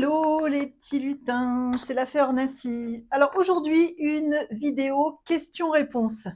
Hello les petits lutins, c'est la Fée Ornati. Alors aujourd'hui, une vidéo questions-réponses.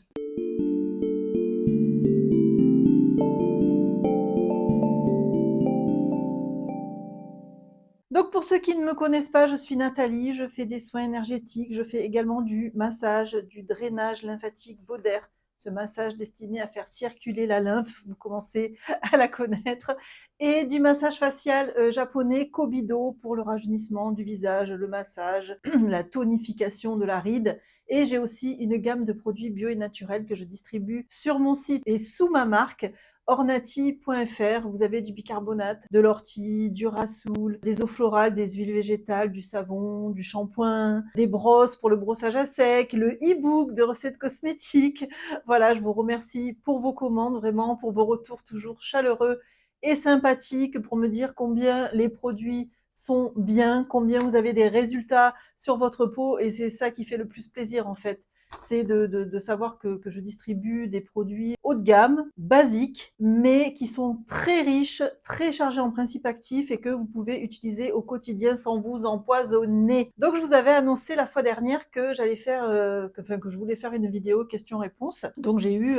Donc pour ceux qui ne me connaissent pas, je suis Nathalie, je fais des soins énergétiques, je fais également du massage, du drainage lymphatique Vaudère, ce massage destiné à faire circuler la lymphe, vous commencez à la connaître, et du massage facial japonais Kobido pour le rajeunissement du visage, le massage, la tonification de la ride. Et j'ai aussi une gamme de produits bio et naturels que je distribue sur mon site et sous ma marque ornati.fr. Vous avez du bicarbonate, de l'ortie, du rassoul, des eaux florales, des huiles végétales, du savon, du shampoing, des brosses pour le brossage à sec, le e-book de recettes cosmétiques. Voilà, je vous remercie pour vos commandes, vraiment, pour vos retours toujours chaleureux et sympathiques, pour me dire combien les produits sont bien, combien vous avez des résultats sur votre peau, et c'est ça qui fait le plus plaisir en fait. C'est de savoir que je distribue des produits haut de gamme, basiques, mais qui sont très riches, très chargés en principes actifs et que vous pouvez utiliser au quotidien sans vous empoisonner. Donc je vous avais annoncé la fois dernière que j'allais faire, que je voulais faire une vidéo questions-réponses. Donc j'ai eu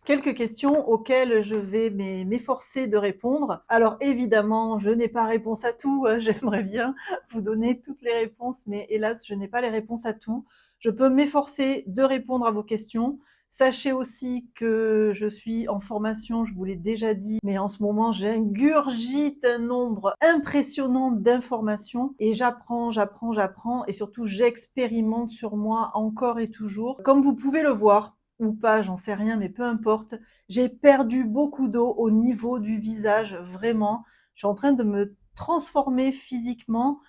quelques questions auxquelles je vais m'efforcer de répondre. Alors évidemment, je n'ai pas réponse à tout, hein, j'aimerais bien vous donner toutes les réponses, mais hélas, je n'ai pas les réponses à tout. Je peux m'efforcer de répondre à vos questions. Sachez aussi que je suis en formation, je vous l'ai déjà dit, mais en ce moment j'ingurgite un nombre impressionnant d'informations et j'apprends, et surtout j'expérimente sur moi encore et toujours. Comme vous pouvez le voir, ou pas, j'en sais rien, mais peu importe, j'ai perdu beaucoup d'eau au niveau du visage, vraiment. Je suis en train de me transformer physiquement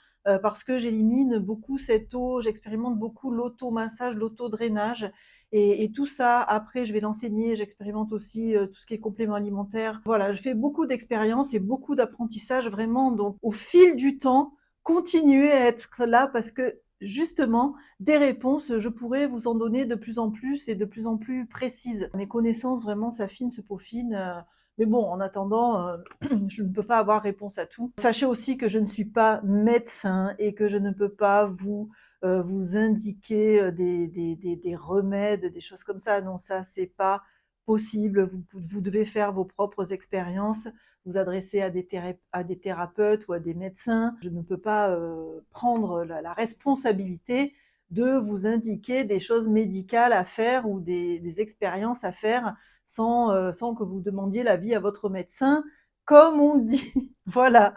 parce que j'élimine beaucoup cette eau, j'expérimente beaucoup l'automassage, l'autodrainage. Et tout ça, après, je vais l'enseigner, j'expérimente aussi tout ce qui est complément alimentaire. Voilà, je fais beaucoup d'expériences et beaucoup d'apprentissage vraiment. Donc, au fil du temps, continuez à être là parce que justement, des réponses, je pourrais vous en donner de plus en plus et de plus en plus précises. Mes connaissances vraiment s'affinent, se peaufinent. Mais bon, en attendant, je ne peux pas avoir réponse à tout. Sachez aussi que je ne suis pas médecin et que je ne peux pas vous indiquer des remèdes, des choses comme ça. Non, ça, c'est pas possible. Vous devez faire vos propres expériences, vous adresser à des thérapeutes ou à des médecins. Je ne peux pas prendre la responsabilité de vous indiquer des choses médicales à faire ou des expériences à faire sans que vous demandiez l'avis à votre médecin, comme on dit. Voilà,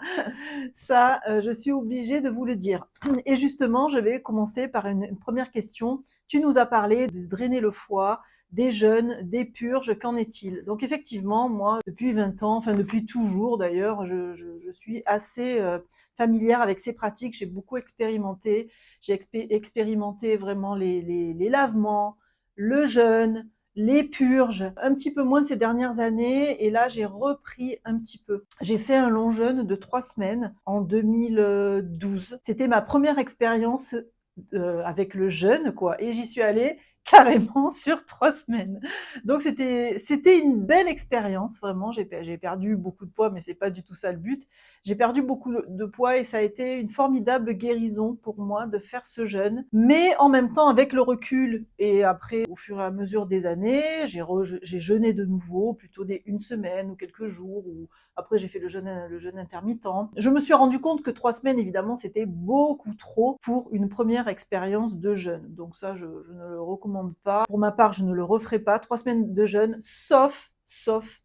ça, je suis obligée de vous le dire. Et justement, je vais commencer par une première question. Tu nous as parlé de drainer le foie, des jeûnes, des purges, qu'en est-il? Donc effectivement, moi, depuis 20 ans, enfin depuis toujours d'ailleurs, je suis assez familière avec ces pratiques. J'ai beaucoup expérimenté. J'ai expérimenté vraiment les lavements, le jeûne, les purges, un petit peu moins ces dernières années, et là j'ai repris un petit peu. J'ai fait un long jeûne de 3 semaines en 2012. C'était ma première expérience avec le jeûne, quoi, et j'y suis allée carrément sur 3 semaines. Donc c'était une belle expérience, vraiment. J'ai perdu beaucoup de poids, mais c'est pas du tout ça le but. J'ai perdu beaucoup de poids et ça a été une formidable guérison pour moi de faire ce jeûne. Mais en même temps, avec le recul et après, au fur et à mesure des années, j'ai jeûné de nouveau, plutôt une semaine ou quelques jours, ou après j'ai fait le jeûne intermittent. Je me suis rendu compte que 3 semaines, évidemment, c'était beaucoup trop pour une première expérience de jeûne. Donc ça, je ne le recommande pas. Pour ma part, je ne le referai pas. 3 semaines de jeûne, sauf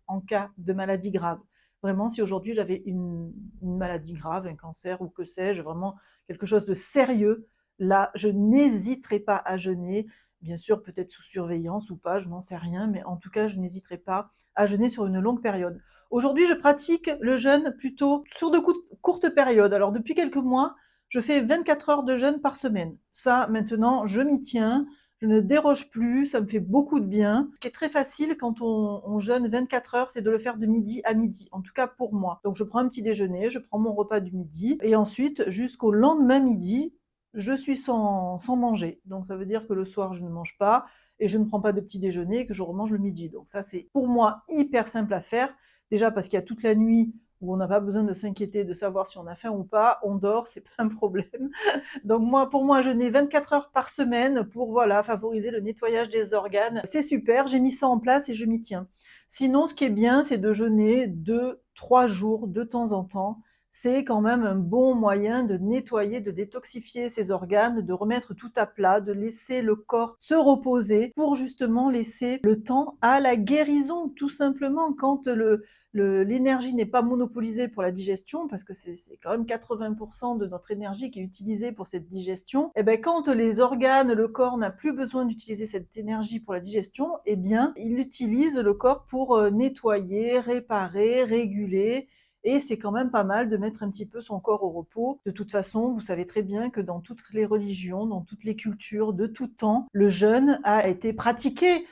en cas de maladie grave. Vraiment, si aujourd'hui j'avais une maladie grave, un cancer ou que sais-je, vraiment quelque chose de sérieux, là, je n'hésiterai pas à jeûner. Bien sûr, peut-être sous surveillance ou pas, je n'en sais rien, mais en tout cas, je n'hésiterai pas à jeûner sur une longue période. Aujourd'hui, je pratique le jeûne plutôt sur de courtes périodes. Alors, depuis quelques mois, je fais 24 heures de jeûne par semaine. Ça, maintenant, je m'y tiens. Je ne déroge plus, ça me fait beaucoup de bien. Ce qui est très facile quand on jeûne 24 heures, c'est de le faire de midi à midi, en tout cas pour moi. Donc je prends un petit déjeuner, je prends mon repas du midi, et ensuite, jusqu'au lendemain midi, je suis sans manger. Donc ça veut dire que le soir, je ne mange pas, et je ne prends pas de petit déjeuner, et que je remange le midi. Donc ça, c'est pour moi hyper simple à faire. Déjà parce qu'il y a toute la nuit où on n'a pas besoin de s'inquiéter de savoir si on a faim ou pas, on dort, c'est pas un problème. Donc moi, pour moi, jeûner 24 heures par semaine pour voilà, favoriser le nettoyage des organes, c'est super, j'ai mis ça en place et je m'y tiens. Sinon, ce qui est bien, c'est de jeûner 2, 3 jours de temps en temps. C'est quand même un bon moyen de nettoyer, de détoxifier ses organes, de remettre tout à plat, de laisser le corps se reposer pour justement laisser le temps à la guérison, tout simplement. Quand l'énergie n'est pas monopolisée pour la digestion, parce que c'est quand même 80% de notre énergie qui est utilisée pour cette digestion, et ben quand les organes, le corps n'a plus besoin d'utiliser cette énergie pour la digestion, eh bien il utilise le corps pour nettoyer, réparer, réguler, et c'est quand même pas mal de mettre un petit peu son corps au repos. De toute façon, vous savez très bien que dans toutes les religions, dans toutes les cultures, de tout temps, le jeûne a été pratiqué,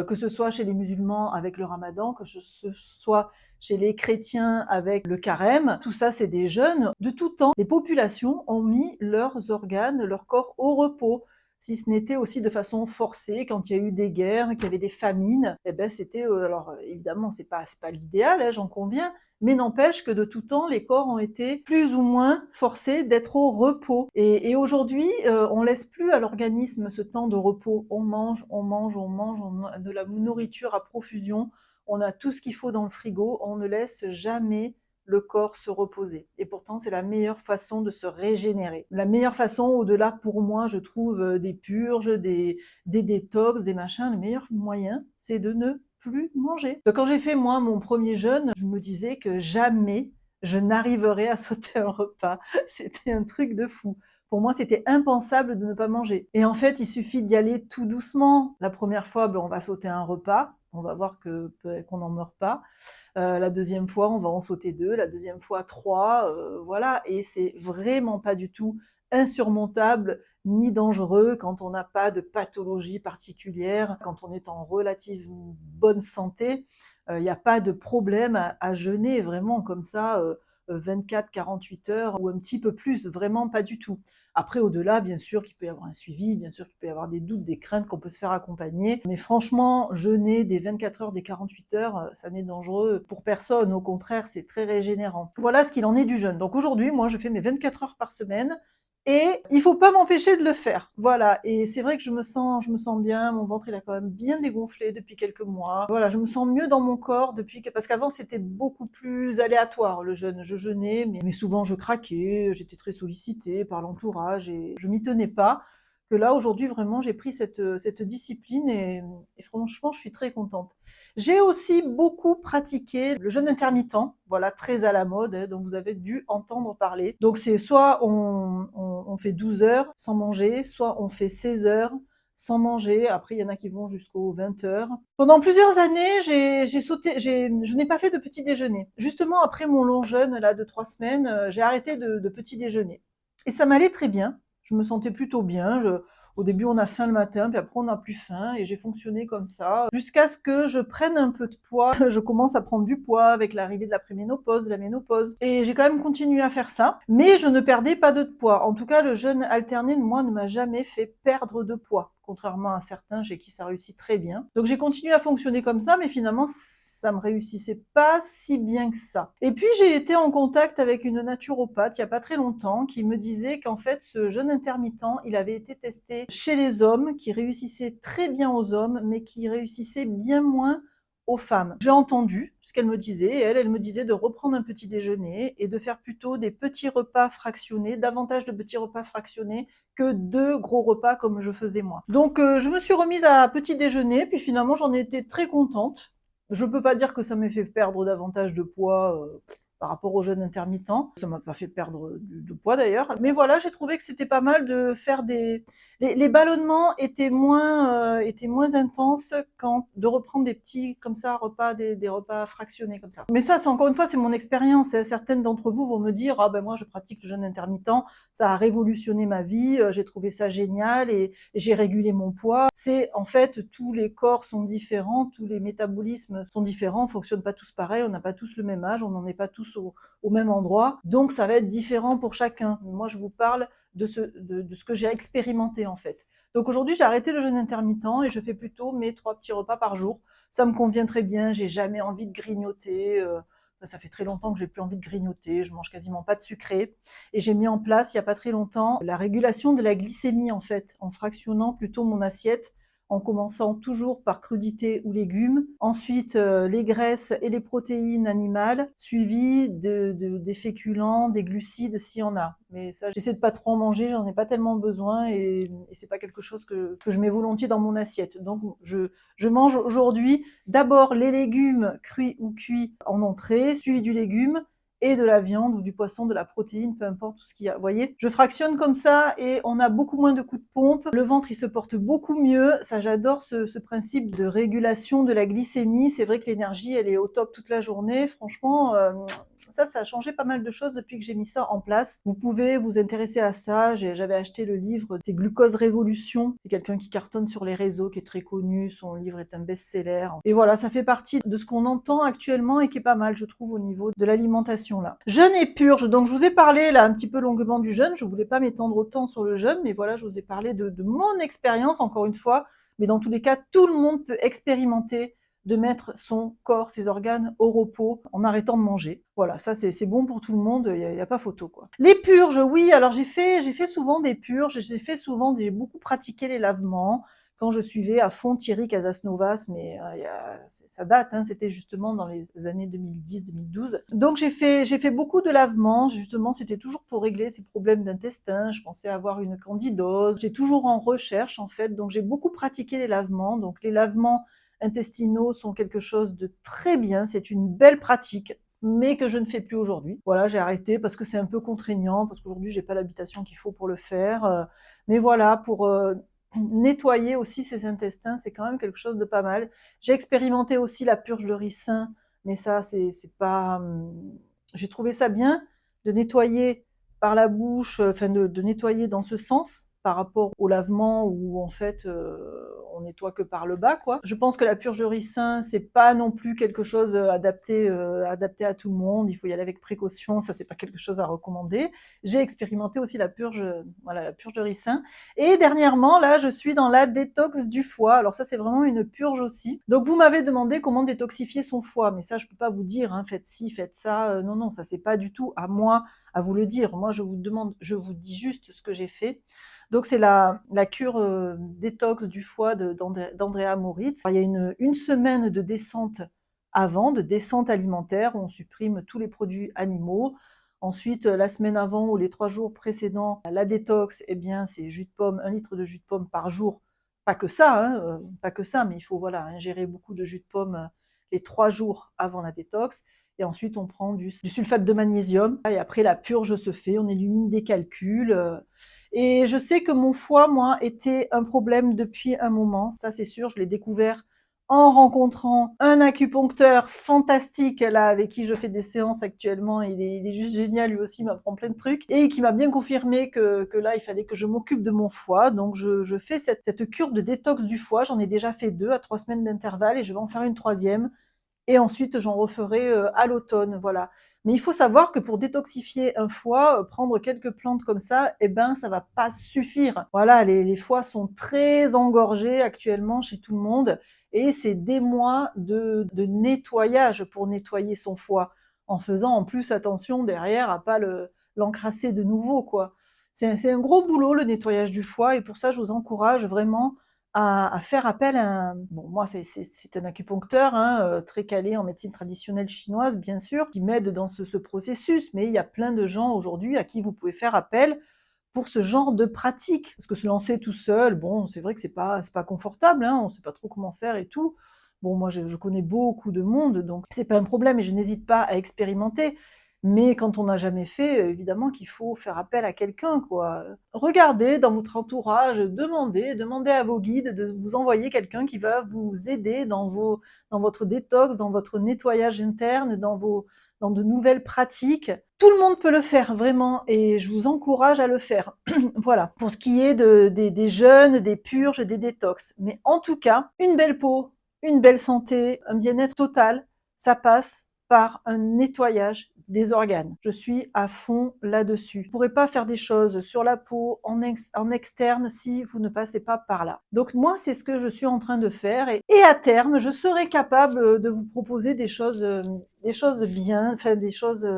que ce soit chez les musulmans avec le ramadan, que ce soit chez les chrétiens avec le carême. Tout ça, c'est des jeûnes. De tout temps, les populations ont mis leurs organes, leur corps au repos. Si ce n'était aussi de façon forcée, quand il y a eu des guerres, qu'il y avait des famines, eh ben c'était, alors évidemment, c'est pas l'idéal, hein, j'en conviens, mais n'empêche que de tout temps, les corps ont été plus ou moins forcés d'être au repos. Et aujourd'hui, on laisse plus à l'organisme ce temps de repos. On mange, on mange, on mange, on a de la nourriture à profusion, on a tout ce qu'il faut dans le frigo, on ne laisse jamais le corps se reposer. Et pourtant, c'est la meilleure façon de se régénérer. La meilleure façon, au-delà pour moi, je trouve, des purges, des détox, des machins, le meilleur moyen, c'est de ne plus manger. Donc quand j'ai fait moi mon premier jeûne, je me disais que jamais je n'arriverais à sauter un repas. C'était un truc de fou. Pour moi, c'était impensable de ne pas manger. Et en fait, il suffit d'y aller tout doucement. La première fois, on va sauter un repas, on va voir qu'on n'en meurt pas. La deuxième fois, on va en sauter 2, la deuxième fois 3, voilà. Et c'est vraiment pas du tout insurmontable ni dangereux quand on n'a pas de pathologie particulière, quand on est en relative bonne santé. Il n'y a pas de problème à jeûner vraiment comme ça 24-48 heures ou un petit peu plus, vraiment pas du tout. Après, au-delà, bien sûr qu'il peut y avoir un suivi, bien sûr qu'il peut y avoir des doutes, des craintes, qu'on peut se faire accompagner. Mais franchement, jeûner des 24 heures, des 48 heures, ça n'est dangereux pour personne. Au contraire, c'est très régénérant. Voilà ce qu'il en est du jeûne. Donc aujourd'hui, moi, je fais mes 24 heures par semaine. Et il faut pas m'empêcher de le faire. Voilà. Et c'est vrai que je me sens bien. Mon ventre, il a quand même bien dégonflé depuis quelques mois. Voilà. Je me sens mieux dans mon corps parce qu'avant, c'était beaucoup plus aléatoire, le jeûne. Je jeûnais, mais souvent, je craquais. J'étais très sollicitée par l'entourage et je m'y tenais pas. Que là, aujourd'hui, vraiment, j'ai pris cette discipline et franchement, je suis très contente. J'ai aussi beaucoup pratiqué le jeûne intermittent, voilà, très à la mode, dont vous avez dû entendre parler. Donc c'est soit on fait 12 heures sans manger, soit on fait 16 heures sans manger. Après, il y en a qui vont jusqu'aux 20 heures. Pendant plusieurs années, je n'ai pas fait de petit déjeuner. Justement, après mon long jeûne là de 3 semaines, j'ai arrêté de petit déjeuner. Et ça m'allait très bien. Je me sentais plutôt bien. Au début, on a faim le matin, puis après, on n'a plus faim. Et j'ai fonctionné comme ça jusqu'à ce que je prenne un peu de poids. Je commence à prendre du poids avec l'arrivée de la préménopause, de la ménopause. Et j'ai quand même continué à faire ça. Mais je ne perdais pas de poids. En tout cas, le jeûne alterné, moi, ne m'a jamais fait perdre de poids. Contrairement à certains chez qui ça réussit très bien. Donc j'ai continué à fonctionner comme ça, mais finalement, ça me réussissait pas si bien que ça. Et puis j'ai été en contact avec une naturopathe il y a pas très longtemps qui me disait qu'en fait ce jeûne intermittent, il avait été testé chez les hommes, qui réussissait très bien aux hommes, mais qui réussissait bien moins aux femmes. J'ai entendu ce qu'elle me disait, et elle me disait de reprendre un petit déjeuner et de faire plutôt des petits repas fractionnés, davantage de petits repas fractionnés que 2 gros repas comme je faisais moi. Donc je me suis remise à petit déjeuner, puis finalement j'en ai été très contente. Je peux pas dire que ça m'ait fait perdre davantage de poids par rapport au jeûne intermittent. Ça m'a pas fait perdre de poids d'ailleurs. Mais voilà, j'ai trouvé que c'était pas mal de faire les ballonnements étaient moins intenses quand de reprendre des petits comme ça repas, des repas fractionnés comme ça. Mais ça, c'est encore une fois, c'est mon expérience. Certaines d'entre vous vont me dire ah ben moi je pratique le jeûne intermittent, ça a révolutionné ma vie, j'ai trouvé ça génial et j'ai régulé mon poids. C'est en fait tous les corps sont différents, tous les métabolismes sont différents, on fonctionne pas tous pareil, on n'a pas tous le même âge, on n'en est pas tous au même endroit, donc ça va être différent pour chacun. Moi je vous parle de ce que j'ai expérimenté en fait. Donc aujourd'hui j'ai arrêté le jeûne intermittent et je fais plutôt mes 3 petits repas par jour. Ça me convient très bien, j'ai jamais envie de grignoter. Ça fait très longtemps que j'ai plus envie de grignoter, je mange quasiment pas de sucré et j'ai mis en place il y a pas très longtemps la régulation de la glycémie en fait, en fractionnant plutôt mon assiette, en commençant toujours par crudités ou légumes, ensuite les graisses et les protéines animales, suivies des féculents, des glucides s'il y en a. Mais ça, j'essaie de pas trop en manger, j'en ai pas tellement besoin et c'est pas quelque chose que je mets volontiers dans mon assiette. Donc je mange aujourd'hui d'abord les légumes cuits ou cuits en entrée, suivi du légume, et de la viande ou du poisson, de la protéine, peu importe tout ce qu'il y a. Vous voyez, je fractionne comme ça et on a beaucoup moins de coups de pompe. Le ventre, il se porte beaucoup mieux. Ça, j'adore ce principe de régulation de la glycémie. C'est vrai que l'énergie, elle est au top toute la journée. Franchement, ça a changé pas mal de choses depuis que j'ai mis ça en place. Vous pouvez vous intéresser à ça. J'avais acheté le livre, c'est Glucose Révolution. C'est quelqu'un qui cartonne sur les réseaux, qui est très connu. Son livre est un best-seller. Et voilà, ça fait partie de ce qu'on entend actuellement et qui est pas mal, je trouve, au niveau de l'alimentation là. Jeûne et purge. Donc, je vous ai parlé là un petit peu longuement du jeûne. Je voulais pas m'étendre autant sur le jeûne, mais voilà, je vous ai parlé de mon expérience, encore une fois. Mais dans tous les cas, tout le monde peut expérimenter de mettre son corps, ses organes au repos en arrêtant de manger. Voilà, ça c'est bon pour tout le monde, il y a pas photo quoi. Les purges, oui, alors j'ai fait souvent des purges, j'ai beaucoup pratiqué les lavements quand je suivais à fond Thierry Casasnovas, mais ça date, hein, c'était justement dans les années 2010-2012. Donc j'ai fait beaucoup de lavements, justement c'était toujours pour régler ces problèmes d'intestin, je pensais avoir une candidose, j'ai toujours en recherche en fait, donc j'ai beaucoup pratiqué les lavements, donc les lavements intestinaux sont quelque chose de très bien, c'est une belle pratique, mais que je ne fais plus aujourd'hui. Voilà, j'ai arrêté parce que c'est un peu contraignant, parce qu'aujourd'hui j'ai pas l'habitation qu'il faut pour le faire. Mais voilà, pour nettoyer aussi ses intestins, c'est quand même quelque chose de pas mal. J'ai expérimenté aussi la purge de ricin, mais ça c'est pas. J'ai trouvé ça bien de nettoyer par la bouche, enfin de nettoyer dans ce sens par rapport au lavement où en fait on nettoie que par le bas quoi. Je pense que la purge de ricin c'est pas non plus quelque chose adapté à tout le monde, il faut y aller avec précaution, ça c'est pas quelque chose à recommander. J'ai expérimenté aussi la purge, voilà, la purge de ricin. Et dernièrement là je suis dans la détox du foie, alors ça c'est vraiment une purge aussi. Donc vous m'avez demandé comment détoxifier son foie, mais ça je peux pas vous dire, hein, faites ci, faites ça, non non, ça c'est pas du tout à moi à vous le dire. Moi je vous dis juste ce que j'ai fait. Donc c'est la cure détox du foie d'Andrea Moritz. Alors, il y a une semaine de descente avant, de descente alimentaire, où on supprime tous les produits animaux. Ensuite, la semaine avant ou les 3 jours précédents, la détox, eh bien, c'est jus de pomme, 1 litre de jus de pomme par jour. Pas que ça, hein, pas que ça, mais il faut voilà, ingérer beaucoup de jus de pomme les 3 jours avant la détox. Et ensuite, on prend du sulfate de magnésium. Et après, la purge se fait, on élimine des calculs. Et je sais que mon foie, moi, était un problème depuis un moment, ça c'est sûr, je l'ai découvert en rencontrant un acupuncteur fantastique là avec qui je fais des séances actuellement, il est juste génial, lui aussi il m'apprend plein de trucs et qui m'a bien confirmé que là il fallait que je m'occupe de mon foie, donc je fais cette cure de détox du foie, j'en ai déjà fait 2 à 3 semaines d'intervalle et je vais en faire une troisième et ensuite j'en referai à l'automne, voilà. Mais il faut savoir que pour détoxifier un foie, prendre quelques plantes comme ça, eh ben ça va pas suffire. Voilà, les foies sont très engorgés actuellement chez tout le monde et c'est des mois de nettoyage pour nettoyer son foie, en faisant en plus attention derrière à pas l'encrasser de nouveau, quoi. C'est un gros boulot le nettoyage du foie et pour ça je vous encourage vraiment à faire appel à un... Bon, moi, c'est un acupuncteur hein, très calé en médecine traditionnelle chinoise, bien sûr, qui m'aide dans ce processus, mais il y a plein de gens aujourd'hui à qui vous pouvez faire appel pour ce genre de pratique. Parce que se lancer tout seul, bon, c'est vrai que c'est pas confortable, hein, on ne sait pas trop comment faire et tout. Bon, moi, je connais beaucoup de monde, donc c'est pas un problème et je n'hésite pas à expérimenter. Mais quand on n'a jamais fait, évidemment qu'il faut faire appel à quelqu'un, quoi. Regardez dans votre entourage, demandez à vos guides de vous envoyer quelqu'un qui va vous aider dans votre détox, dans votre nettoyage interne, dans de nouvelles pratiques. Tout le monde peut le faire, vraiment, et je vous encourage à le faire. Voilà, pour ce qui est des jeûnes, des purges, des détox. Mais en tout cas, une belle peau, une belle santé, un bien-être total, ça passe par un nettoyage des organes. Je suis à fond là-dessus. Vous ne pourrez pas faire des choses sur la peau, en externe, si vous ne passez pas par là. Donc moi, c'est ce que je suis en train de faire et à terme, je serai capable de vous proposer des choses bien, enfin des choses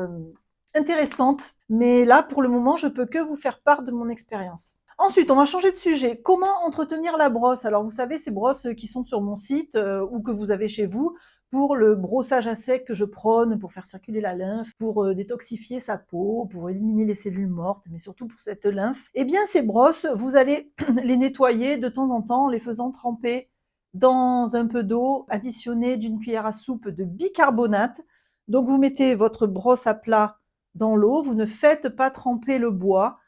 intéressantes. Mais là, pour le moment, je peux que vous faire part de mon expérience. Ensuite, on va changer de sujet. Comment entretenir la brosse? Alors, vous savez, ces brosses qui sont sur mon site ou que vous avez chez vous pour le brossage à sec que je prône, pour faire circuler la lymphe, pour détoxifier sa peau, pour éliminer les cellules mortes, mais surtout pour cette lymphe. Eh bien, ces brosses, vous allez les nettoyer de temps en temps en les faisant tremper dans un peu d'eau, additionnée d'une cuillère à soupe de bicarbonate. Donc, vous mettez votre brosse à plat dans l'eau, vous ne faites pas tremper le bois,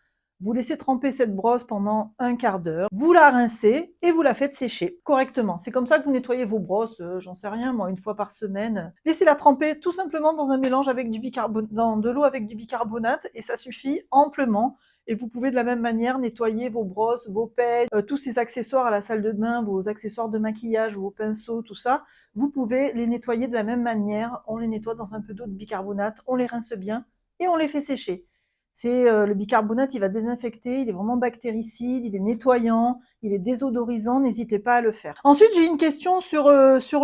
vous laissez tremper cette brosse pendant un quart d'heure, vous la rincez et vous la faites sécher correctement. C'est comme ça que vous nettoyez vos brosses, j'en sais rien moi, une fois par semaine. Laissez-la tremper tout simplement dans un mélange avec dans de l'eau avec du bicarbonate et ça suffit amplement. Et vous pouvez de la même manière nettoyer vos brosses, vos peignes, tous ces accessoires à la salle de bain, vos accessoires de maquillage, vos pinceaux, tout ça. Vous pouvez les nettoyer de la même manière. On les nettoie dans un peu d'eau de bicarbonate, on les rince bien et on les fait sécher. Le bicarbonate, il va désinfecter, il est vraiment bactéricide, il est nettoyant, il est désodorisant, n'hésitez pas à le faire. Ensuite, j'ai une question sur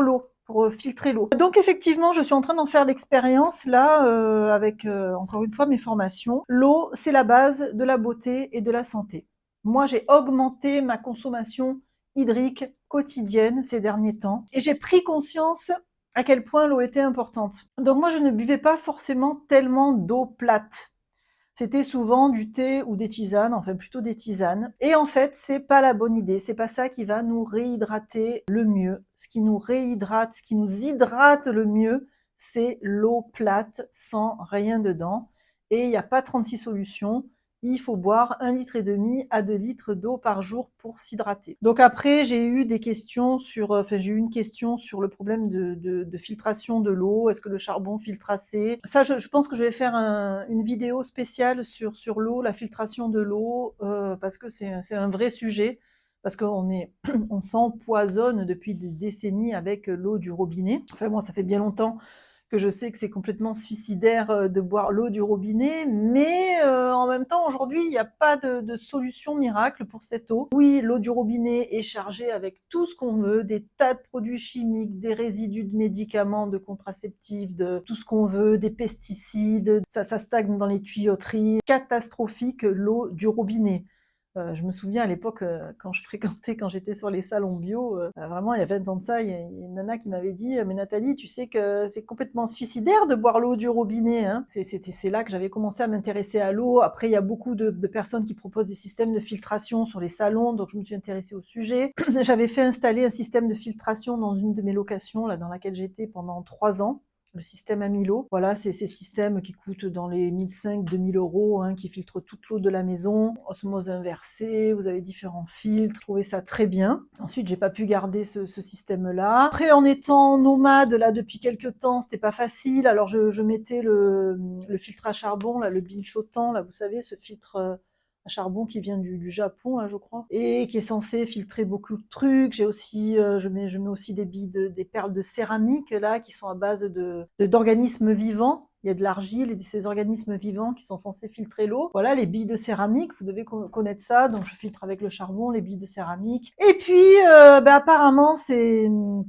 l'eau, pour filtrer l'eau. Donc effectivement, je suis en train d'en faire l'expérience là, avec encore une fois mes formations. L'eau, c'est la base de la beauté et de la santé. Moi, j'ai augmenté ma consommation hydrique quotidienne ces derniers temps et j'ai pris conscience à quel point l'eau était importante. Donc moi, je ne buvais pas forcément tellement d'eau plate. C'était souvent du thé ou des tisanes, enfin plutôt des tisanes. Et en fait, c'est pas la bonne idée. C'est pas ça qui va nous réhydrater le mieux. Ce qui nous réhydrate, ce qui nous hydrate le mieux, c'est l'eau plate sans rien dedans. Et il n'y a pas 36 solutions. Il faut boire 1,5 litre à 2 litres d'eau par jour pour s'hydrater. Donc après, j'ai eu des questions j'ai eu une question sur le problème de filtration de l'eau. Est-ce que le charbon filtre assez? Ça, je pense que je vais faire une vidéo spéciale sur l'eau, la filtration de l'eau, parce que c'est un vrai sujet. Parce qu'on on s'empoisonne depuis des décennies avec l'eau du robinet. Enfin, moi, ça fait bien longtemps que je sais que c'est complètement suicidaire de boire l'eau du robinet, mais en même temps, aujourd'hui, il n'y a pas de solution miracle pour cette eau. Oui, l'eau du robinet est chargée avec tout ce qu'on veut, des tas de produits chimiques, des résidus de médicaments, de contraceptifs, de tout ce qu'on veut, des pesticides, ça stagne dans les tuyauteries. Catastrophique, l'eau du robinet. Je me souviens à l'époque, quand j'étais sur les salons bio, vraiment il y a 20 ans de ça, il y a une nana qui m'avait dit: «Mais Nathalie, tu sais que c'est complètement suicidaire de boire l'eau du robinet, hein». C'est là que j'avais commencé à m'intéresser à l'eau. Après, il y a beaucoup de personnes qui proposent des systèmes de filtration sur les salons, donc je me suis intéressée au sujet. J'avais fait installer un système de filtration dans une de mes locations, là, dans laquelle j'étais pendant 3 ans. Le système Amilo. Voilà, c'est ces systèmes qui coûtent dans les 1 500–2 000 euros, hein, qui filtrent toute l'eau de la maison. Osmose inversée, vous avez différents filtres. Je trouvais ça très bien. Ensuite, j'ai pas pu garder ce système-là. Après, en étant nomade, là, depuis quelques temps, c'était pas facile. Alors, je mettais le filtre à charbon, là, le Binchotan, là, vous savez, ce filtre à charbon qui vient du Japon, là, je crois, et qui est censé filtrer beaucoup de trucs. J'ai aussi, je mets aussi des perles de céramique là qui sont à base d'organismes vivants. Il y a de l'argile et ces organismes vivants qui sont censés filtrer l'eau. Voilà, les billes de céramique, vous devez connaître ça. Donc je filtre avec le charbon, les billes de céramique. Et puis, apparemment,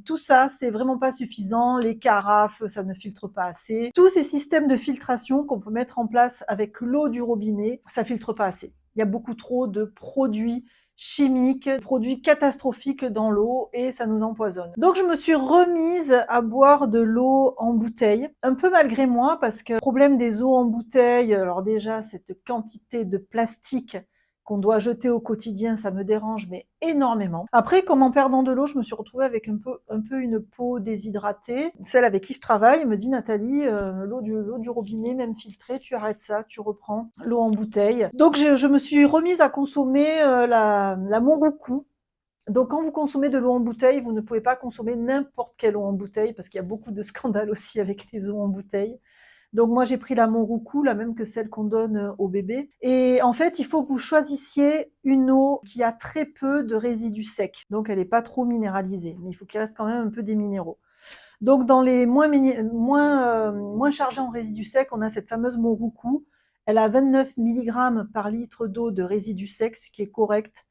tout ça, c'est vraiment pas suffisant. Les carafes, ça ne filtre pas assez. Tous ces systèmes de filtration qu'on peut mettre en place avec l'eau du robinet, ça filtre pas assez. Il y a beaucoup trop de produits chimiques, produits catastrophiques dans l'eau et ça nous empoisonne. Donc je me suis remise à boire de l'eau en bouteille, un peu malgré moi parce que le problème des eaux en bouteille, alors déjà cette quantité de plastique qu'on doit jeter au quotidien, ça me dérange mais énormément. Après, comme en perdant de l'eau, je me suis retrouvée avec un peu une peau déshydratée. Celle avec qui je travaille me dit: Nathalie, l'eau du robinet, même filtrée, tu arrêtes ça, tu reprends l'eau en bouteille. Donc je me suis remise à consommer la Monroucou. Donc quand vous consommez de l'eau en bouteille, vous ne pouvez pas consommer n'importe quelle eau en bouteille parce qu'il y a beaucoup de scandales aussi avec les eaux en bouteille. Donc moi j'ai pris la Monroucou, la même que celle qu'on donne aux bébés. Et en fait, il faut que vous choisissiez une eau qui a très peu de résidus secs. Donc elle n'est pas trop minéralisée, mais il faut qu'il reste quand même un peu des minéraux. Donc dans les moins chargés en résidus secs, on a cette fameuse Monroucou. Elle a 29 mg par litre d'eau de résidus secs, ce qui est correct,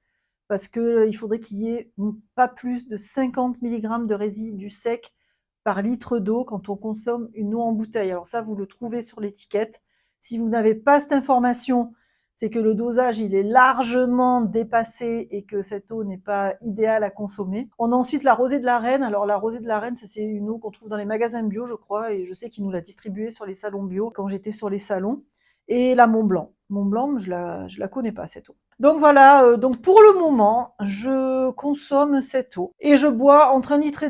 parce qu'il faudrait qu'il y ait pas plus de 50 mg de résidus secs par litre d'eau quand on consomme une eau en bouteille. Alors ça, vous le trouvez sur l'étiquette. Si vous n'avez pas cette information, c'est que le dosage il est largement dépassé et que cette eau n'est pas idéale à consommer. On a ensuite la rosée de la Reine. Alors la rosée de la Reine, c'est une eau qu'on trouve dans les magasins bio, je crois, et je sais qu'ils nous la distribuaient sur les salons bio quand j'étais sur les salons. Et la Mont Blanc. Mont Blanc, je la connais pas cette eau. Donc voilà, donc pour le moment, je consomme cette eau et je bois entre 1,5 litre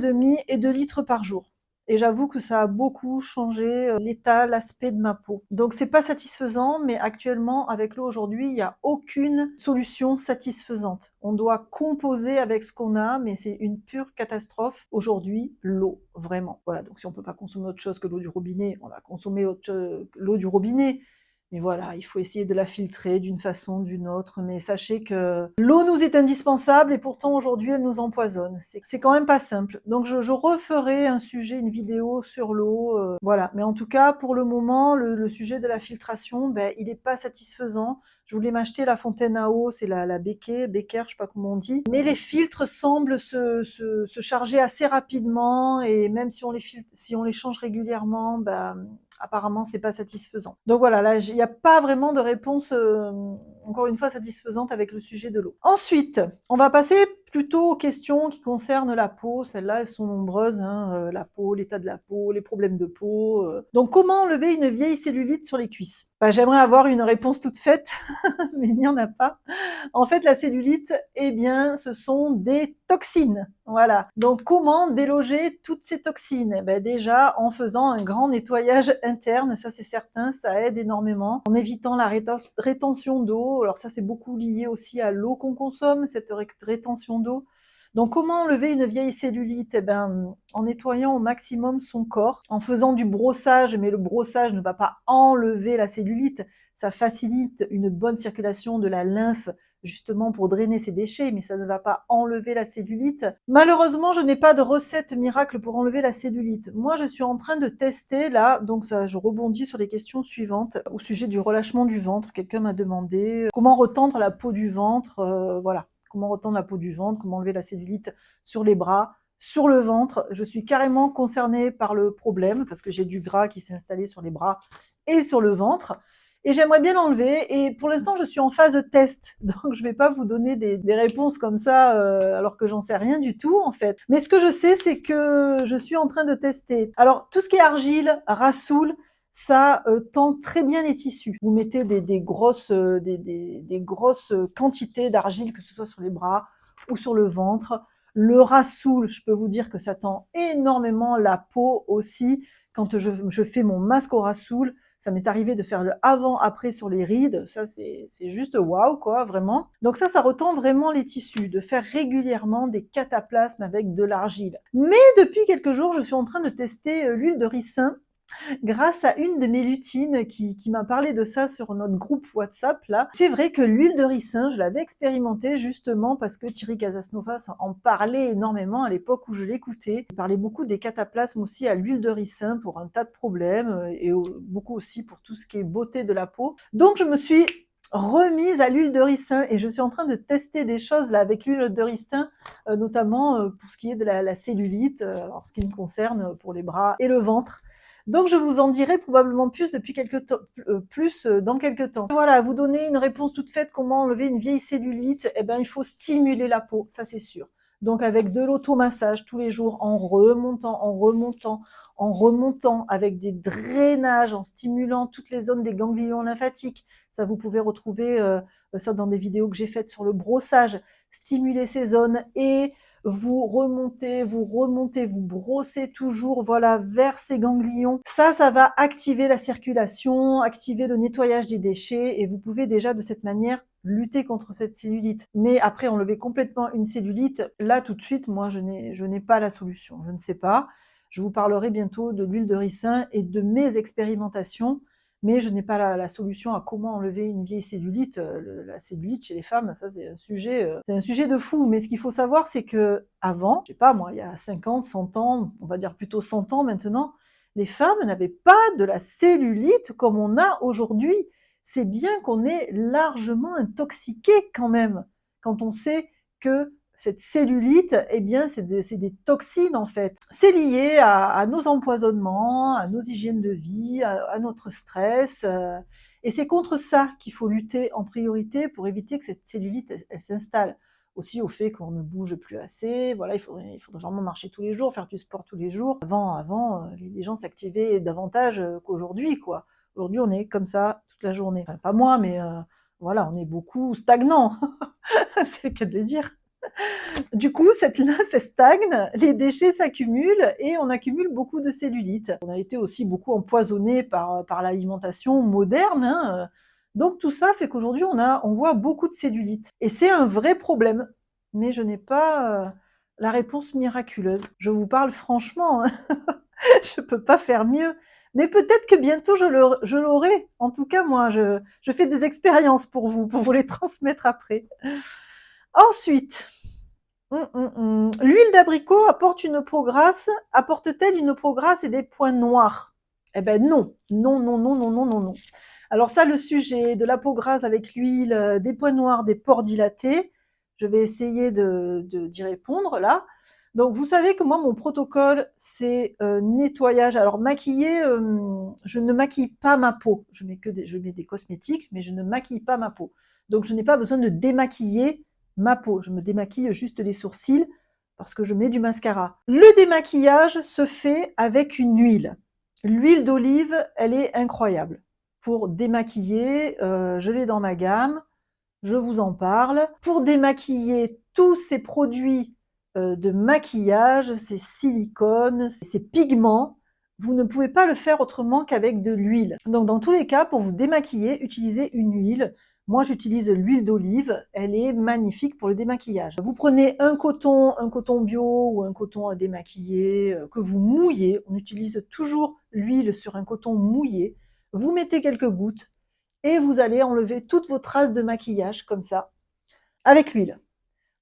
et 2 litres par jour. Et j'avoue que ça a beaucoup changé l'état, l'aspect de ma peau. Donc c'est pas satisfaisant, mais actuellement, avec l'eau aujourd'hui, il n'y a aucune solution satisfaisante. On doit composer avec ce qu'on a, mais c'est une pure catastrophe aujourd'hui, l'eau, vraiment. Voilà, donc si on peut pas consommer autre chose que l'eau du robinet, on va consommer l'eau du robinet. Mais voilà, il faut essayer de la filtrer d'une façon, d'une autre. Mais sachez que l'eau nous est indispensable et pourtant aujourd'hui elle nous empoisonne. C'est quand même pas simple. Donc je referai un sujet, une vidéo sur l'eau. Voilà. Mais en tout cas, pour le moment, le sujet de la filtration, ben, il n'est pas satisfaisant. Je voulais m'acheter la fontaine à eau, c'est la Becker, je sais pas comment on dit. Mais les filtres semblent se charger assez rapidement et même si on les change régulièrement, ben, apparemment c'est pas satisfaisant. Donc voilà, là il n'y a pas vraiment de réponse encore une fois satisfaisante avec le sujet de l'eau. Ensuite, on va passer plutôt aux questions qui concernent la peau. Celles-là, elles sont nombreuses, hein, la peau, l'état de la peau, les problèmes de peau. Donc comment enlever une vieille cellulite sur les cuisses? Bah, j'aimerais avoir une réponse toute faite, mais il n'y en a pas. En fait, la cellulite, eh bien, ce sont des toxines. Voilà. Donc, comment déloger toutes ces toxines? Eh ben, déjà, en faisant un grand nettoyage interne, ça c'est certain, ça aide énormément. En évitant la rétention d'eau. Alors ça, c'est beaucoup lié aussi à l'eau qu'on consomme, cette rétention d'eau. Donc, comment enlever une vieille cellulite? Eh ben, en nettoyant au maximum son corps, en faisant du brossage, mais le brossage ne va pas enlever la cellulite, ça facilite une bonne circulation de la lymphe justement pour drainer ces déchets, mais ça ne va pas enlever la cellulite. Malheureusement, je n'ai pas de recette miracle pour enlever la cellulite. Moi, je suis en train de tester là, donc ça, je rebondis sur les questions suivantes au sujet du relâchement du ventre. Quelqu'un m'a demandé comment retendre la peau du ventre, voilà, comment retendre la peau du ventre, comment enlever la cellulite sur les bras, sur le ventre. Je suis carrément concernée par le problème parce que j'ai du gras qui s'est installé sur les bras et sur le ventre. Et j'aimerais bien l'enlever. Et pour l'instant, je suis en phase de test. Donc, je ne vais pas vous donner des réponses comme ça, alors que j'en sais rien du tout, en fait. Mais ce que je sais, c'est que je suis en train de tester. Alors, tout ce qui est argile, rassoul, ça tend très bien les tissus. Vous mettez des grosses quantités d'argile, que ce soit sur les bras ou sur le ventre. Le rassoul, je peux vous dire que ça tend énormément la peau aussi. Quand je fais mon masque au rassoul, ça m'est arrivé de faire le avant-après sur les rides. Ça, c'est juste waouh, quoi, vraiment. Donc ça retend vraiment les tissus, de faire régulièrement des cataplasmes avec de l'argile. Mais depuis quelques jours, je suis en train de tester l'huile de ricin grâce à une de mes lutines qui m'a parlé de ça sur notre groupe WhatsApp là. C'est vrai que l'huile de ricin, je l'avais expérimentée justement parce que Thierry Casasnovas en parlait énormément à l'époque où je l'écoutais. Il parlait beaucoup des cataplasmes aussi à l'huile de ricin pour un tas de problèmes et beaucoup aussi pour tout ce qui est beauté de la peau. Donc je me suis remise à l'huile de ricin et je suis en train de tester des choses là avec l'huile de ricin, notamment pour ce qui est de la cellulite, alors ce qui me concerne pour les bras et le ventre. Donc je vous en dirai probablement plus dans quelques temps. Voilà, vous donner une réponse toute faite, comment enlever une vieille cellulite, eh ben il faut stimuler la peau, ça c'est sûr. Donc avec de l'automassage tous les jours, en remontant, avec des drainages, en stimulant toutes les zones des ganglions lymphatiques. Ça, vous pouvez retrouver ça dans des vidéos que j'ai faites sur le brossage. Stimuler ces zones et vous remontez, vous brossez toujours, voilà, vers ces ganglions. Ça va activer la circulation, activer le nettoyage des déchets et vous pouvez déjà de cette manière lutter contre cette cellulite. Mais après, enlever complètement une cellulite, là tout de suite, moi je n'ai pas la solution, je ne sais pas. Je vous parlerai bientôt de l'huile de ricin et de mes expérimentations. mais je n'ai pas la solution à comment enlever une vieille cellulite. La cellulite chez les femmes, ça c'est un sujet de fou. Mais ce qu'il faut savoir, c'est que avant, je sais pas moi, il y a 50, 100 ans, on va dire plutôt 100 ans maintenant, les femmes n'avaient pas de la cellulite comme on a aujourd'hui. C'est bien qu'on est largement intoxiqué quand même, quand on sait que cette cellulite, eh bien, c'est des toxines en fait. C'est lié à nos empoisonnements, à nos hygiènes de vie, à notre stress. Et c'est contre ça qu'il faut lutter en priorité pour éviter que cette cellulite, elle s'installe. Aussi au fait qu'on ne bouge plus assez. Voilà, il faudrait vraiment marcher tous les jours, faire du sport tous les jours. Avant, les gens s'activaient davantage qu'aujourd'hui, quoi. Aujourd'hui, on est comme ça toute la journée. Enfin, pas moi, mais voilà, on est beaucoup stagnant. C'est le cas de le dire. Du coup, cette lymphe stagne, les déchets s'accumulent et on accumule beaucoup de cellulite. On a été aussi beaucoup empoisonné par l'alimentation moderne, hein. Donc tout ça fait qu'aujourd'hui, on voit beaucoup de cellulite. Et c'est un vrai problème. Mais je n'ai pas la réponse miraculeuse. Je vous parle franchement, hein. Je ne peux pas faire mieux. Mais peut-être que bientôt je l'aurai. En tout cas, moi, je fais des expériences pour vous les transmettre après. Ensuite, l'huile d'abricot apporte-t-elle une peau grasse et des points noirs? Eh ben non, non, non, non, non, non, non, non. Alors ça, le sujet de la peau grasse avec l'huile, des points noirs, des pores dilatés, je vais essayer d'y répondre là. Donc vous savez que moi, mon protocole, c'est nettoyage. Alors maquiller, je ne maquille pas ma peau. Je mets des cosmétiques, mais je ne maquille pas ma peau. Donc je n'ai pas besoin de démaquiller ma peau. Je me démaquille juste les sourcils parce que je mets du mascara. Le démaquillage se fait avec une huile. L'huile d'olive, elle est incroyable. Pour démaquiller, je l'ai dans ma gamme, je vous en parle. Pour démaquiller tous ces produits de maquillage, ces silicones, ces pigments, vous ne pouvez pas le faire autrement qu'avec de l'huile. Donc dans tous les cas, pour vous démaquiller, utilisez une huile. Moi, j'utilise l'huile d'olive, elle est magnifique pour le démaquillage. Vous prenez un coton bio ou un coton à démaquiller que vous mouillez. On utilise toujours l'huile sur un coton mouillé. Vous mettez quelques gouttes et vous allez enlever toutes vos traces de maquillage comme ça avec l'huile.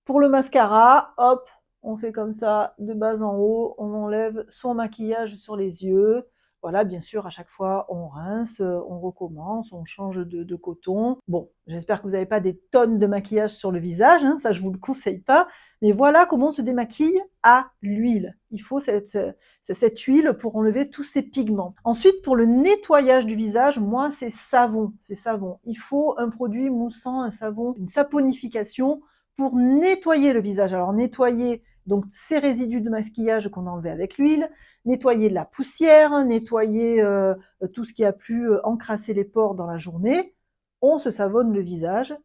Pour le mascara, hop, on fait comme ça, de bas en haut, on enlève son maquillage sur les yeux. Voilà, bien sûr, à chaque fois, on rince, on recommence, on change de coton. Bon, j'espère que vous n'avez pas des tonnes de maquillage sur le visage, hein, ça je vous le conseille pas. Mais voilà comment on se démaquille à l'huile. Il faut cette huile pour enlever tous ces pigments. Ensuite, pour le nettoyage du visage, moi, c'est savon. C'est savon. Il faut un produit moussant, un savon, une saponification pour nettoyer le visage. Alors nettoyer donc ces résidus de maquillage qu'on a enlevés avec l'huile, nettoyer la poussière, nettoyer tout ce qui a pu encrasser les pores dans la journée. On se savonne le visage,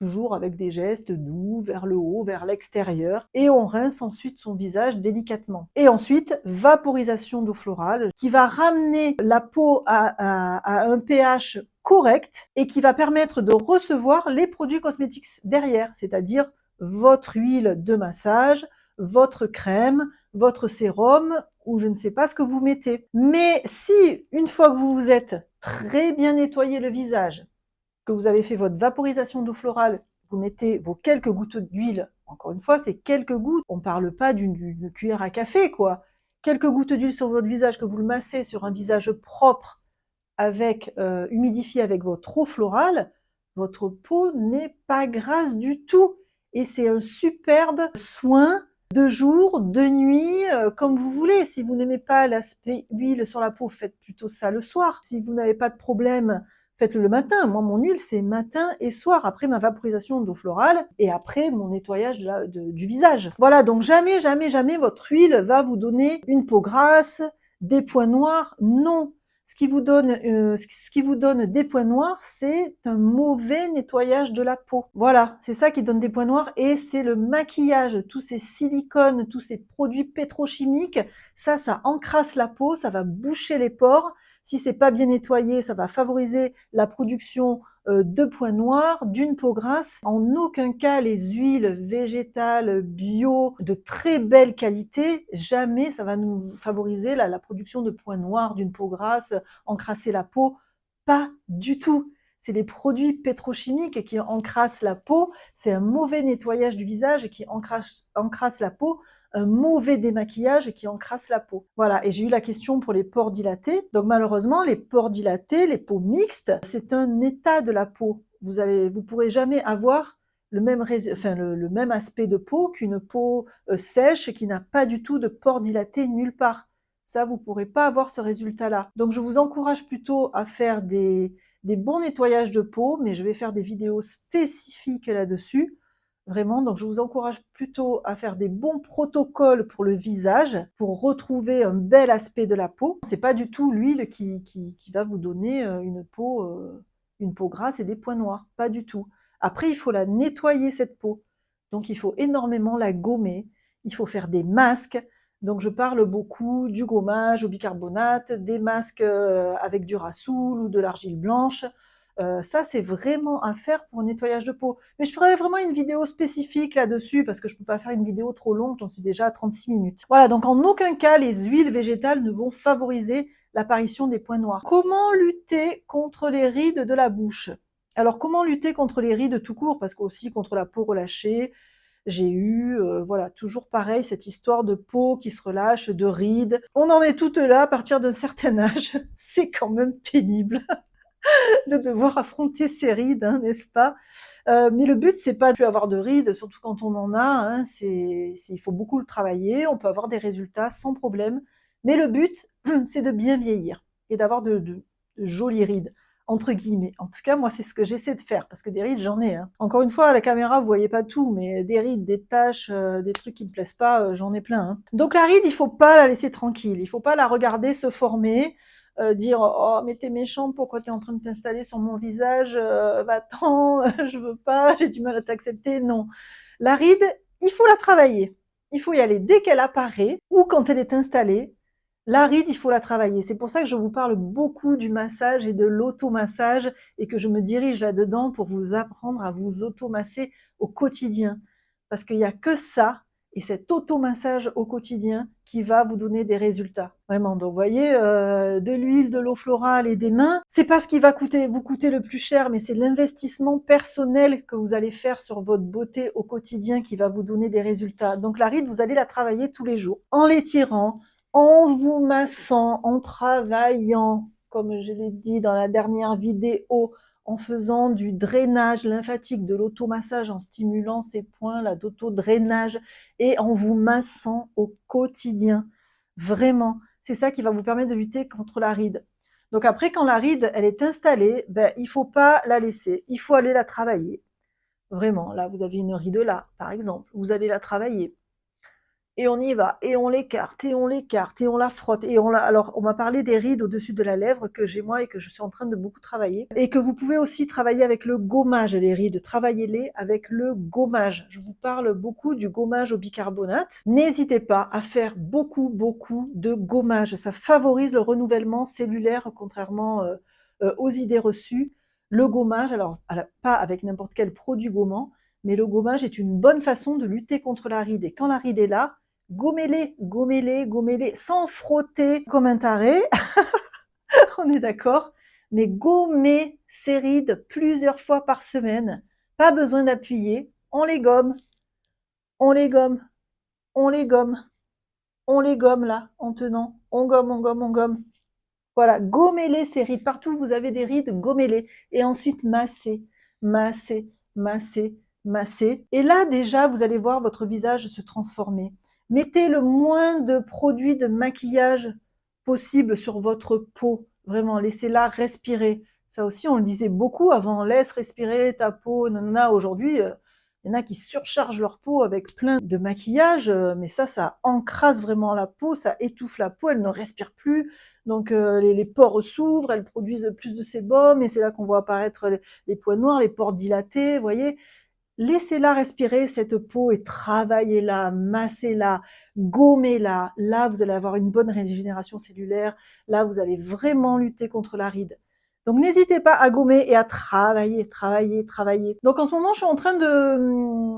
toujours avec des gestes doux, vers le haut, vers l'extérieur, et on rince ensuite son visage délicatement. Et ensuite, vaporisation d'eau florale, qui va ramener la peau à un pH correct, et qui va permettre de recevoir les produits cosmétiques derrière, c'est-à-dire votre huile de massage, votre crème, votre sérum, ou je ne sais pas ce que vous mettez. Mais si, une fois que vous vous êtes très bien nettoyé le visage, que vous avez fait votre vaporisation d'eau florale, vous mettez vos quelques gouttes d'huile, encore une fois, c'est quelques gouttes, on ne parle pas d'une cuillère à café, quoi. Quelques gouttes d'huile sur votre visage, que vous le massez sur un visage propre, avec humidifié avec votre eau florale, votre peau n'est pas grasse du tout. Et c'est un superbe soin de jour, de nuit, comme vous voulez. Si vous n'aimez pas l'aspect huile sur la peau, faites plutôt ça le soir. Si vous n'avez pas de problème, faites-le le matin. Moi, mon huile, c'est matin et soir, après ma vaporisation d'eau florale et après mon nettoyage du visage. Voilà, donc jamais, jamais, jamais votre huile va vous donner une peau grasse, des points noirs. Non, ce qui vous donne des points noirs, c'est un mauvais nettoyage de la peau. Voilà, c'est ça qui donne des points noirs et c'est le maquillage, tous ces silicones, tous ces produits pétrochimiques, ça encrasse la peau, ça va boucher les pores. Si c'est pas bien nettoyé, ça va favoriser la production de points noirs, d'une peau grasse. En aucun cas les huiles végétales bio de très belle qualité, jamais ça va nous favoriser la production de points noirs, d'une peau grasse, encrasser la peau. Pas du tout. C'est les produits pétrochimiques qui encrassent la peau, c'est un mauvais nettoyage du visage qui encrasse la peau, un mauvais démaquillage qui encrasse la peau. Voilà, et j'ai eu la question pour les pores dilatés. Donc malheureusement, les pores dilatés, les peaux mixtes, c'est un état de la peau. Vous pourrez jamais avoir le même, le même aspect de peau qu'une peau sèche qui n'a pas du tout de pores dilatés nulle part. Ça, vous ne pourrez pas avoir ce résultat-là. Donc je vous encourage plutôt à faire des bons nettoyages de peau, mais je vais faire des vidéos spécifiques là-dessus. Vraiment, donc je vous encourage plutôt à faire des bons protocoles pour le visage, pour retrouver un bel aspect de la peau. C'est pas du tout l'huile qui va vous donner une peau grasse et des points noirs, pas du tout. Après, il faut la nettoyer cette peau. Donc il faut énormément la gommer, il faut faire des masques. Donc je parle beaucoup du gommage au bicarbonate, des masques avec du rassoul ou de l'argile blanche. Ça, c'est vraiment à faire pour un nettoyage de peau. Mais je ferai vraiment une vidéo spécifique là-dessus parce que je ne peux pas faire une vidéo trop longue, j'en suis déjà à 36 minutes. Voilà, donc en aucun cas, les huiles végétales ne vont favoriser l'apparition des points noirs. Comment lutter contre les rides de la bouche? Alors, comment lutter contre les rides tout court? Parce qu'aussi contre la peau relâchée, j'ai eu, voilà, toujours pareil, cette histoire de peau qui se relâche, de rides. On en est toutes là à partir d'un certain âge. C'est quand même pénible de devoir affronter ces rides, hein, n'est-ce pas? Mais le but, c'est pas de plus avoir de rides, surtout quand on en a, hein, il faut beaucoup le travailler, on peut avoir des résultats sans problème. Mais le but, c'est de bien vieillir et d'avoir de jolies rides, entre guillemets. En tout cas, moi, c'est ce que j'essaie de faire, parce que des rides, j'en ai, hein. Encore une fois, à la caméra, vous voyez pas tout, mais des rides, des taches, des trucs qui me plaisent pas, j'en ai plein, hein. Donc la ride, il faut pas la laisser tranquille, il faut pas la regarder se former, dire oh mais t'es méchante, pourquoi t'es en train de t'installer sur mon visage, va-t'en, je veux pas, j'ai du mal à t'accepter. Non, la ride, il faut la travailler, il faut y aller dès qu'elle apparaît ou quand elle est installée. La ride, il faut la travailler. C'est pour ça que je vous parle beaucoup du massage et de l'automassage et que je me dirige là-dedans pour vous apprendre à vous automasser au quotidien. Parce qu'il n'y a que ça et cet automassage au quotidien qui va vous donner des résultats. Vraiment, donc vous voyez, de l'huile, de l'eau florale et des mains, c'est pas ce qui va vous coûter le plus cher, mais c'est l'investissement personnel que vous allez faire sur votre beauté au quotidien qui va vous donner des résultats. Donc la ride, vous allez la travailler tous les jours, en l'étirant, en vous massant, en travaillant, comme je l'ai dit dans la dernière vidéo, en faisant du drainage lymphatique, de l'automassage, en stimulant ces points là d'auto-drainage et en vous massant au quotidien. Vraiment, c'est ça qui va vous permettre de lutter contre la ride. Donc après, quand la ride, elle est installée, ben, il ne faut pas la laisser, il faut aller la travailler. Vraiment, là, vous avez une ride là, par exemple, vous allez la travailler et on y va, et on l'écarte, et on l'écarte, et on la frotte, alors, on m'a parlé des rides au-dessus de la lèvre que j'ai moi et que je suis en train de beaucoup travailler, et que vous pouvez aussi travailler avec le gommage, les rides, travaillez-les avec le gommage. Je vous parle beaucoup du gommage au bicarbonate. N'hésitez pas à faire beaucoup, beaucoup de gommage. Ça favorise le renouvellement cellulaire, contrairement aux idées reçues. Le gommage, alors, pas avec n'importe quel produit gommant, mais le gommage est une bonne façon de lutter contre la ride. Et quand la ride est là, gommez-les, gommez-les, gommez-les, sans frotter comme un taré, on est d'accord, mais gommez ces rides plusieurs fois par semaine. Pas besoin d'appuyer, on les gomme, on les gomme, on les gomme, on les gomme là, en tenant, on gomme, on gomme, on gomme. Voilà, gommez-les ces rides, partout où vous avez des rides, gommez-les. Et ensuite, massez, massez, massez, massez. Et là, déjà, vous allez voir votre visage se transformer. Mettez le moins de produits de maquillage possible sur votre peau. Vraiment, laissez-la respirer. Ça aussi, on le disait beaucoup avant, laisse respirer ta peau, nanana. Aujourd'hui, il y en a qui surchargent leur peau avec plein de maquillage, mais ça encrasse vraiment la peau, ça étouffe la peau, elle ne respire plus. Donc les pores s'ouvrent, elles produisent plus de sébum, et c'est là qu'on voit apparaître les points noirs, les pores dilatés, vous voyez. Laissez-la respirer, cette peau, et travaillez-la, massez-la, gommez-la. Là, vous allez avoir une bonne régénération cellulaire. Là, vous allez vraiment lutter contre la ride. Donc, n'hésitez pas à gommer et à travailler, travailler, travailler. Donc, en ce moment, je suis en train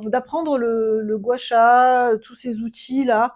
d'apprendre le gua sha, tous ces outils-là,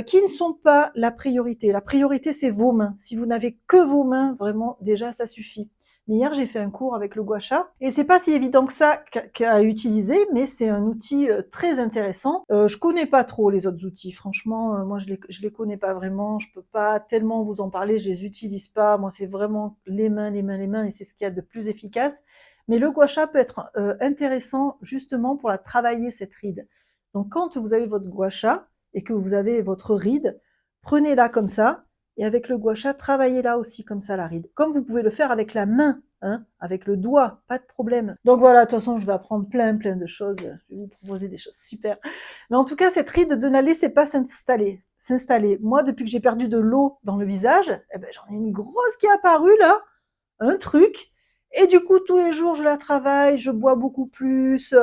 qui ne sont pas la priorité. La priorité, c'est vos mains. Si vous n'avez que vos mains, vraiment, déjà, ça suffit. Mais hier, j'ai fait un cours avec le gua sha et c'est pas si évident que ça qu'à utiliser, mais c'est un outil très intéressant. Je connais pas trop les autres outils, franchement, moi je les connais pas vraiment, je peux pas tellement vous en parler, je les utilise pas. Moi, c'est vraiment les mains, les mains, les mains, et c'est ce qu'il y a de plus efficace. Mais le gua sha peut être intéressant justement pour la travailler cette ride. Donc quand vous avez votre gua sha et que vous avez votre ride, prenez-la comme ça, et avec le gua sha, travaillez-la aussi comme ça, la ride. Comme vous pouvez le faire avec la main, hein, avec le doigt, pas de problème. Donc voilà, de toute façon, je vais apprendre plein de choses. Je vais vous proposer des choses super. Mais en tout cas, cette ride, ne la laissez pas s'installer. Moi, depuis que j'ai perdu de l'eau dans le visage, eh ben, j'en ai une grosse qui est apparue là, un truc. Et du coup, tous les jours, je la travaille, je bois beaucoup plus.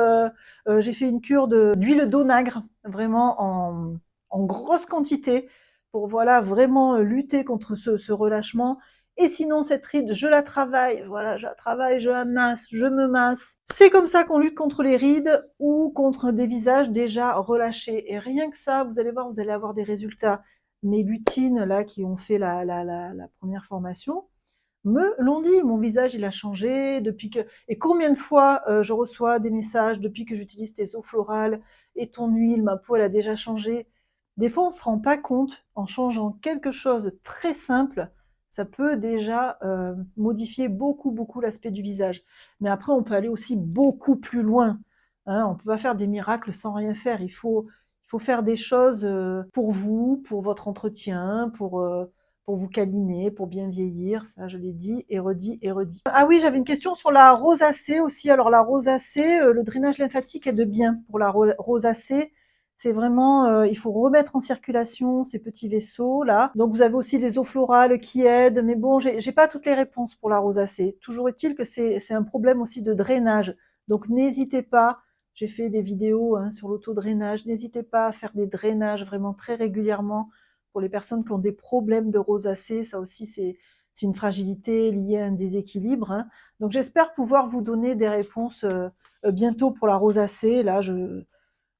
J'ai fait une cure d'huile d'onagre, vraiment en grosse quantité, pour voilà vraiment lutter contre ce relâchement. Et sinon, cette ride, je la travaille, voilà, je la travaille, je la masse, je me masse. C'est comme ça qu'on lutte contre les rides ou contre des visages déjà relâchés. Et rien que ça, vous allez voir, vous allez avoir des résultats. Mes lutines, là, qui ont fait la première formation, me l'ont dit, mon visage il a changé depuis que... Et combien de fois je reçois des messages depuis que j'utilise tes eaux florales et ton huile, ma peau elle a déjà changé. Des fois on se rend pas compte, en changeant quelque chose de très simple, ça peut déjà modifier beaucoup l'aspect du visage. Mais après on peut aller aussi beaucoup plus loin. Hein, on peut pas faire des miracles sans rien faire. Il faut faire des choses pour vous, pour votre entretien, pour vous câliner, pour bien vieillir, ça je l'ai dit et redit et redit. Ah oui, j'avais une question sur la rosacée aussi. Alors la rosacée, le drainage lymphatique est de bien pour la rosacée. C'est vraiment, il faut remettre en circulation ces petits vaisseaux là. Donc vous avez aussi les eaux florales qui aident, mais bon, j'ai pas toutes les réponses pour la rosacée. Toujours est-il que c'est un problème aussi de drainage. Donc n'hésitez pas, j'ai fait des vidéos hein, sur l'autodrainage, n'hésitez pas à faire des drainages vraiment très régulièrement pour les personnes qui ont des problèmes de rosacée. Ça aussi, c'est une fragilité liée à un déséquilibre. Hein. Donc j'espère pouvoir vous donner des réponses bientôt pour la rosacée. Là, je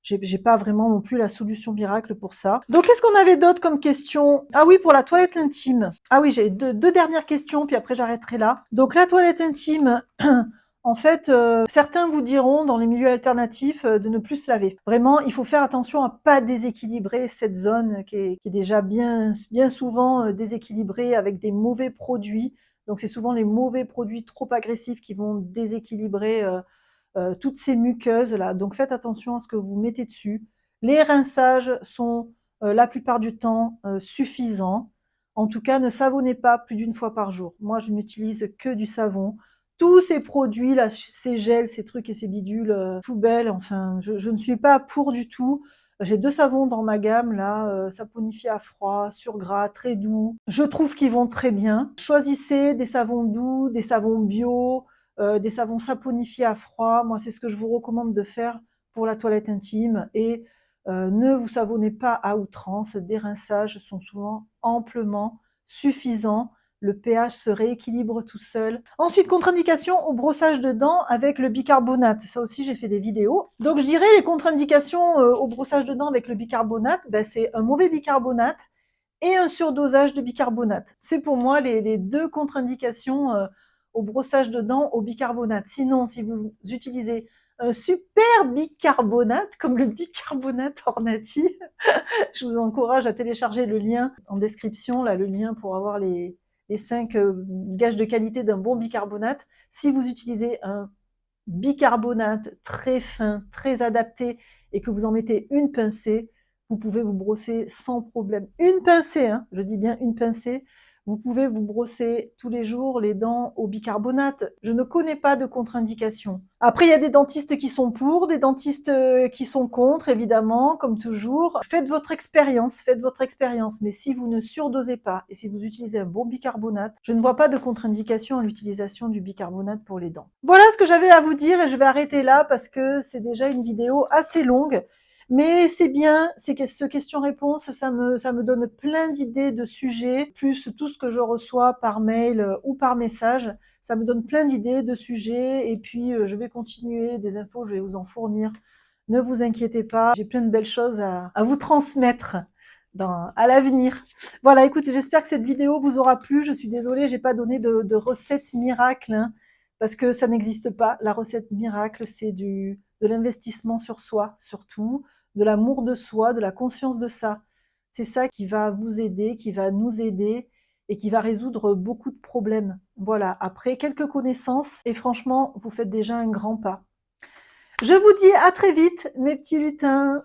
j'ai pas vraiment non plus la solution miracle pour ça. Donc, qu'est-ce qu'on avait d'autre comme question? Ah oui, pour la toilette intime. Ah oui, j'ai deux dernières questions, puis après j'arrêterai là. Donc, la toilette intime, en fait, certains vous diront dans les milieux alternatifs de ne plus se laver. Vraiment, il faut faire attention à pas déséquilibrer cette zone qui est déjà bien souvent déséquilibrée avec des mauvais produits. Donc, c'est souvent les mauvais produits trop agressifs qui vont déséquilibrer toutes ces muqueuses là. Donc faites attention à ce que vous mettez dessus. Les rinçages sont la plupart du temps suffisants. En tout cas, ne savonnez pas plus d'une fois par jour. Moi, je n'utilise que du savon. Tous ces produits, là, ces gels, ces trucs et ces bidules, poubelles, enfin, je ne suis pas pour du tout. J'ai deux savons dans ma gamme, là, saponifié à froid, sur gras, très doux. Je trouve qu'ils vont très bien. Choisissez des savons doux, des savons bio, des savons saponifiés à froid. Moi, c'est ce que je vous recommande de faire pour la toilette intime. Et ne vous savonnez pas à outrance. Des rinçages sont souvent amplement suffisants. Le pH se rééquilibre tout seul. Ensuite, contre-indication au brossage de dents avec le bicarbonate. Ça aussi, j'ai fait des vidéos. Donc, je dirais les contre-indications au brossage de dents avec le bicarbonate, ben, c'est un mauvais bicarbonate et un surdosage de bicarbonate. C'est pour moi les deux contre-indications au brossage de dents au bicarbonate. Sinon, si vous utilisez un super bicarbonate, comme le bicarbonate Ornati, je vous encourage à télécharger le lien en description, là, le lien pour avoir les 5 gages de qualité d'un bon bicarbonate. Si vous utilisez un bicarbonate très fin, très adapté, et que vous en mettez une pincée, vous pouvez vous brosser sans problème. Une pincée, hein, je dis bien une pincée. Vous pouvez vous brosser tous les jours les dents au bicarbonate. Je ne connais pas de contre-indication. Après, il y a des dentistes qui sont pour, des dentistes qui sont contre, évidemment, comme toujours. Faites votre expérience, mais si vous ne surdosez pas et si vous utilisez un bon bicarbonate, je ne vois pas de contre-indication à l'utilisation du bicarbonate pour les dents. Voilà ce que j'avais à vous dire et je vais arrêter là parce que c'est déjà une vidéo assez longue. Mais c'est bien, ce question-réponse, ça me donne plein d'idées de sujets, plus tout ce que je reçois par mail ou par message. Ça me donne plein d'idées de sujets et puis je vais continuer des infos, je vais vous en fournir. Ne vous inquiétez pas, j'ai plein de belles choses à vous transmettre. à l'avenir. Voilà, écoutez, j'espère que cette vidéo vous aura plu. Je suis désolée, j'ai pas donné de recette miracle, hein, parce que ça n'existe pas. La recette miracle, c'est de l'investissement sur soi, surtout, de l'amour de soi, de la conscience de ça. C'est ça qui va vous aider, qui va nous aider et qui va résoudre beaucoup de problèmes. Voilà, après quelques connaissances, et franchement, vous faites déjà un grand pas. Je vous dis à très vite, mes petits lutins.